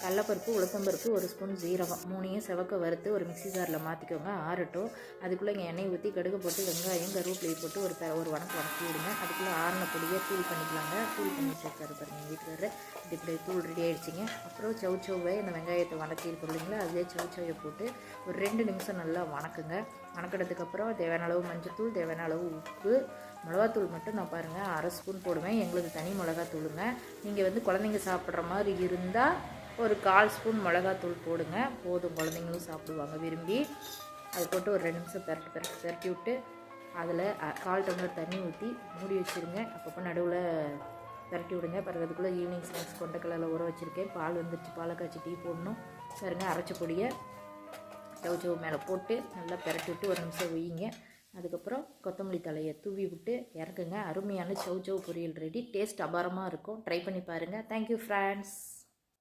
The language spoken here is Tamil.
கடலப்பருப்பு, உளுத்தம்பருப்பு, 1 ஸ்பூன் ஜீரகம், 3யும் செவக்க வறுத்து ஒரு மிக்ஸி ஜாரில் மாற்றிக்கோங்க. ஆறட்டும். அதுக்குள்ளே இங்கே எண்ணெய் ஊற்றி கடுகு போட்டு வெங்காயம் கருவேப்பிலையை போட்டு ஒரு வணக்கி விடுங்க. அதுக்குள்ளே ஆறின பொடியை தூள் பண்ணிக்கலாங்க. தூள் பண்ணி வச்சுருக்காரு பாருங்கள் வீட்டுக்காரர். இப்படி தூள் ரெடி ஆகிடுச்சிங்க. அப்புறம் சவுச்சவை இந்த வெங்காயத்தை வணக்கியிருக்கோம் இல்லைங்களா, அதிலே சவுச்சவையை போட்டு ஒரு 2 நிமிஷம் நல்லா வணக்குங்க. வணக்கினதுக்கப்புறம் தேவையான அளவு மஞ்சத்தூள், தேவையான அளவு உப்பு, மிளகாத்தூள் மட்டும் நான் பாருங்கள் 1/2 ஸ்பூன் போடுவேன். எங்களுக்கு தனி மிளகாத்தூளுங்க. நீங்கள் குழந்தைங்க சாப்பிட்ற மாதிரி இருந்தால் ஒரு 1/4 ஸ்பூன் மிளகாத்தூள் போடுங்க. போதும், குழந்தைங்களும் சாப்பிடுவாங்க விரும்பி. அது போட்டு ஒரு 2 நிமிஷம் பெரட்டி விட்டு அதில் 1/4 டம்ளர் தண்ணி ஊற்றி மூடி வச்சுருங்க. அப்பப்போ நடுவில் பெரட்டி விடுங்க. பிறகு அதுக்குள்ளே ஈவினிங் ஸ்நாக்ஸ் கொண்டைக்கடலை ஊற வச்சுருக்கேன். பால் வந்துருச்சு, பாலை காய்ச்சி டீ போடணும். சரிங்க, அரைச்ச பொடியை சவுச்சவு மேலே போட்டு நல்லா பெரட்டி விட்டு 1 நிமிஷம் வையுங்க. அதுக்கப்புறம் கொத்தமல்லி தலையை தூவி விட்டு இறக்குங்க. அருமையான சவுச்சவு பொரியல் ரெடி. டேஸ்ட் அபாரமாக இருக்கும். ட்ரை பண்ணி பாருங்கள். Thank you friends.